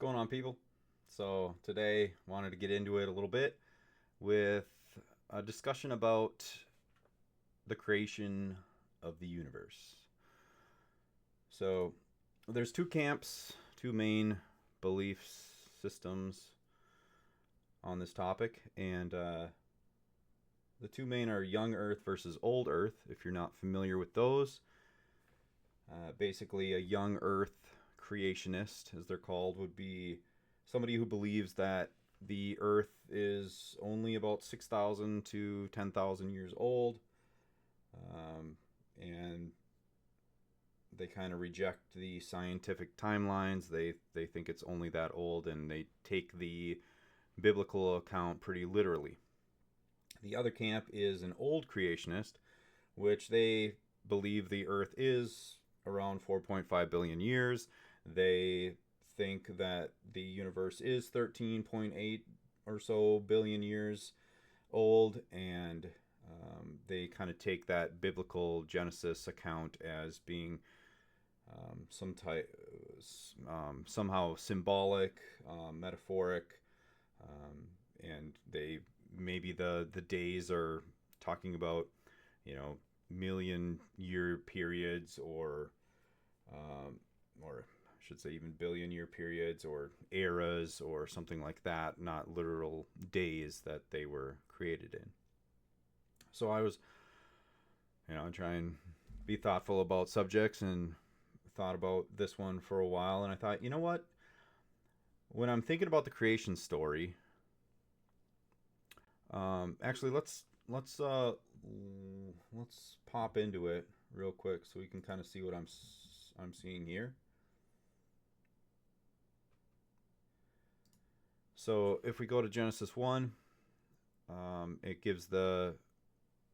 going on, people? So, today, wanted to get into it a little bit with a discussion about the creation of the universe. So, there's two camps, two main belief systems on this topic, and the two main are young Earth versus old Earth. If you're not familiar with those, basically, a young Earth creationist, as they're called, would be somebody who believes that the Earth is only about 6,000 to 10,000 years old, and they kind of reject the scientific timelines. They think it's only that old, and they take the biblical account pretty literally. The other camp is an old creationist, which they believe the Earth is around 4.5 billion years. They think that the universe is 13.8 or so billion years old, and they kind of take that biblical Genesis account as being some type, somehow symbolic, metaphoric, and they maybe the days are talking about, million year periods, or I should say even billion year periods or eras or something like that, not literal days that they were created in. So I was, trying and be thoughtful about subjects, and thought about this one for a while, and I thought, you know what? When I'm thinking about the creation story, actually, let's pop into it real quick so we can kind of see what I'm seeing here. So if we go to Genesis 1, it gives the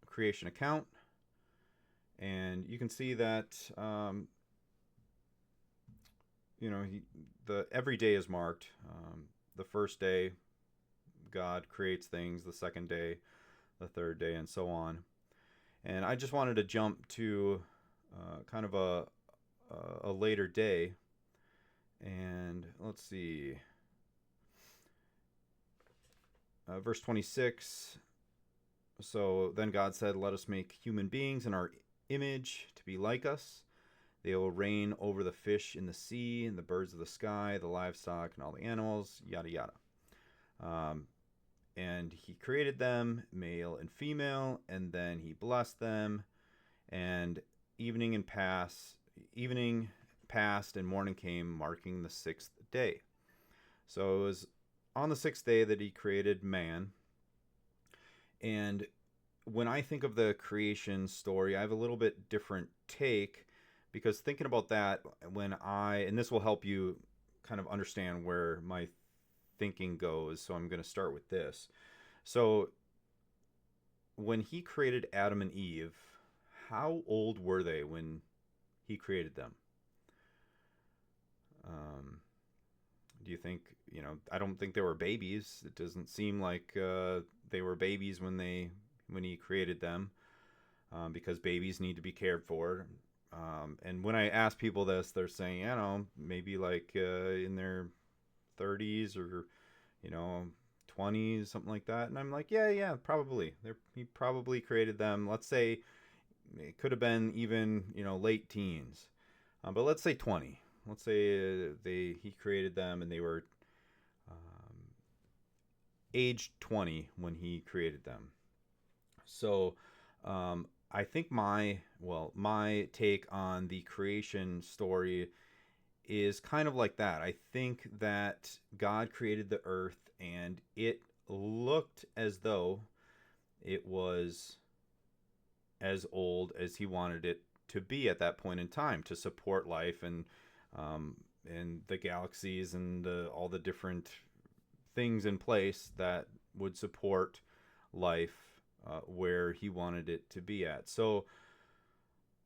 creation account, and you can see that the every day is marked. The first day, God creates things. The second day, the third day, and so on. And I just wanted to jump to kind of a later day, and let's see, verse 26. So then God said, "Let us make human beings in our image to be like us. They will reign over the fish in the sea and the birds of the sky, the livestock, and all the animals, yada yada." And he created them, male and female, and then he blessed them. And evening passed, and morning came, marking the sixth day. So it was on the sixth day that he created man. And when I think of the creation story, I have a little bit different take, because thinking about that, and this will help you kind of understand where my thinking goes. So I'm going to start with this. So when he created Adam and Eve, how old were they when he created them? Do you think, I don't think they were babies. It doesn't seem like they were babies when he created them, because babies need to be cared for. And when I ask people this, they're saying, maybe like in their 30s or, 20s, something like that. And I'm like, yeah, probably. He probably created them. Let's say it could have been even, late teens. But let's say 20. Let's say he created them and they were age 20 when he created them. So I think my take on the creation story is kind of like that. I think that God created the earth, and it looked as though it was as old as he wanted it to be at that point in time, to support life, and the galaxies and all the different things in place that would support life where he wanted it to be at. So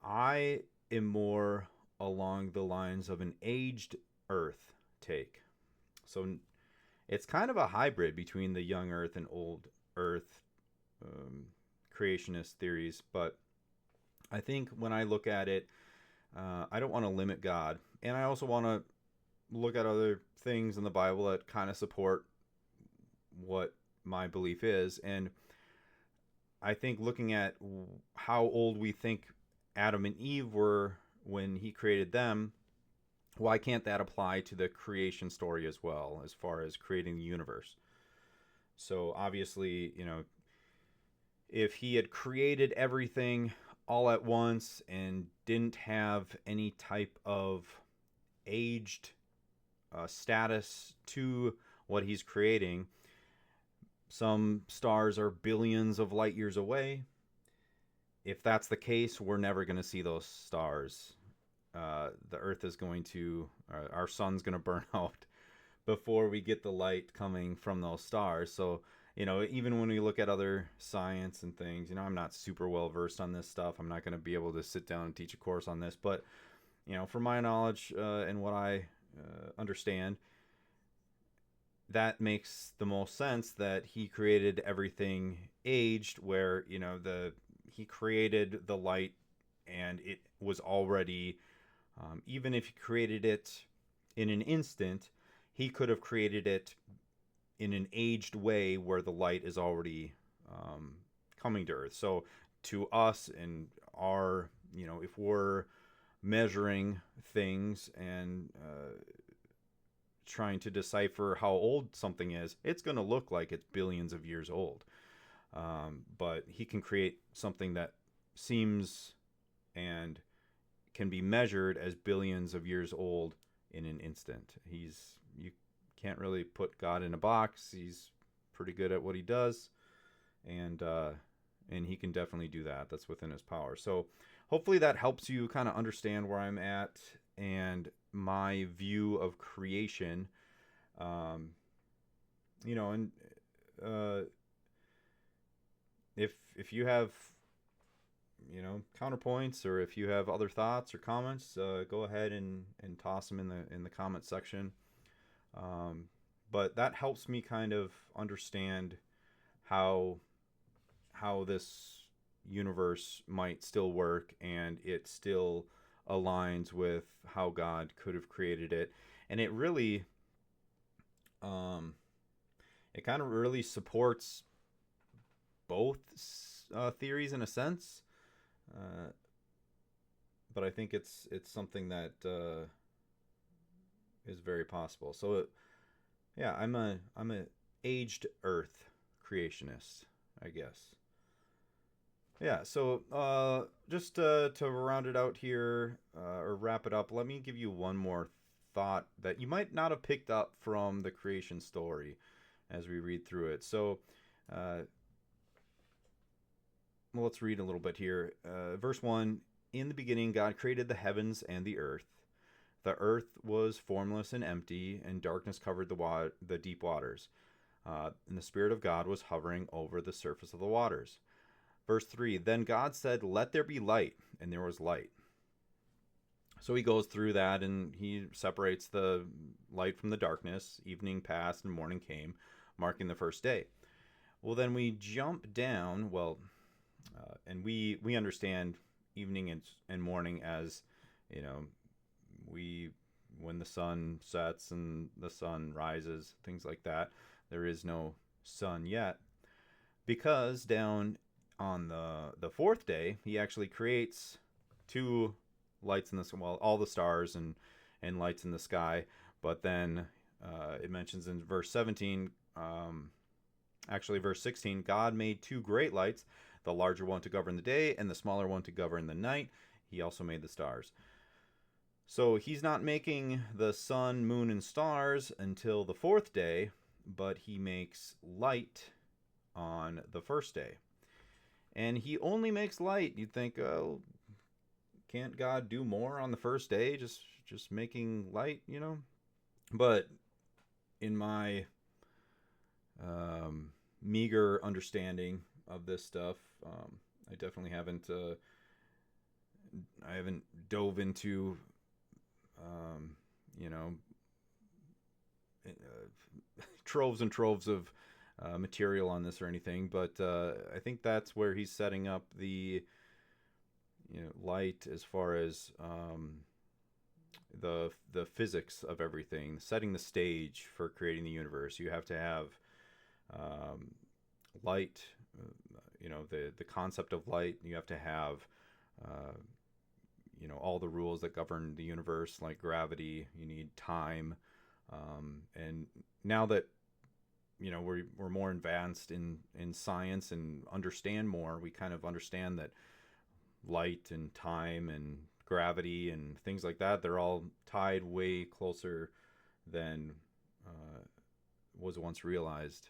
I am more along the lines of an aged Earth take. So it's kind of a hybrid between the young Earth and old Earth creationist theories. But I think when I look at it, I don't want to limit God, and I also want to look at other things in the Bible that kind of support what my belief is. And I think looking at how old we think Adam and Eve were when he created them, why can't that apply to the creation story as well, as far as creating the universe? So obviously, if he had created everything all at once and didn't have any type of aged status to what he's creating, some stars are billions of light years away. If that's the case, we're never going to see those stars. The Earth is going to, our sun's going to burn out before we get the light coming from those stars. So, even when we look at other science and things, I'm not super well versed on this stuff. I'm not going to be able to sit down and teach a course on this. But, from my knowledge and what I understand, that makes the most sense that he created everything aged, where, he created the light and it was already, even if he created it in an instant, he could have created it in an aged way where the light is already coming to Earth. So to us and our, if we're measuring things and trying to decipher how old something is, it's going to look like it's billions of years old. But he can create something that seems and can be measured as billions of years old in an instant. You can't really put God in a box. He's pretty good at what he does, and he can definitely do that. That's within his power. So hopefully that helps you kind of understand where I'm at and my view of creation. If you have counterpoints, or if you have other thoughts or comments, go ahead and toss them in the comment section. But that helps me kind of understand how this universe might still work, and it still aligns with how God could have created it. And it really it kind of really supports both theories in a sense. But I think it's something that is very possible. So yeah, I'm a aged Earth creationist, I guess. Yeah, so just to round it out here, or wrap it up, let me give you one more thought that you might not have picked up from the creation story as we read through it. So well, let's read a little bit here. Verse 1, in the beginning God created the heavens and the earth. The earth was formless and empty, and darkness covered the deep waters. And the Spirit of God was hovering over the surface of the waters. Verse 3, then God said, let there be light, and there was light. So he goes through that, and he separates the light from the darkness. Evening passed, and morning came, marking the first day. Well, then we jump down, and we understand evening and morning as, when the sun sets and the sun rises, things like that. There is no sun yet, because down on the fourth day, he actually creates two lights in the sky, all the stars and lights in the sky. But then it mentions in verse 17, actually verse 16, God made two great lights, the larger one to govern the day and the smaller one to govern the night. He also made the stars. So he's not making the sun, moon, and stars until the fourth day, but he makes light on the first day. And he only makes light. You'd think, oh, can't God do more on the first day, just making light, But in my meager understanding of this stuff, I definitely haven't dove into troves and troves of material on this or anything, but I think that's where he's setting up the light as far as the physics of everything, setting the stage for creating the universe. You have to have um, light, the concept of light. You have to have uh, all the rules that govern the universe, like gravity. You need time, and now that we're more advanced in science and understand more, we kind of understand that light and time and gravity and things like that, they're all tied way closer than uh, was once realized.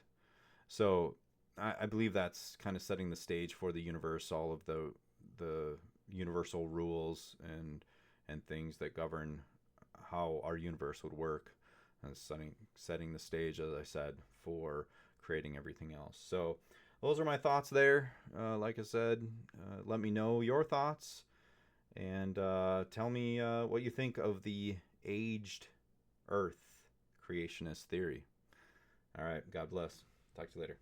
So I believe that's kind of setting the stage for the universe, all of the universal rules and things that govern how our universe would work, setting the stage, as I said, for creating everything else. So those are my thoughts there. Like I said, let me know your thoughts and tell me what you think of the aged Earth creationist theory. All right, God bless. Talk to you later.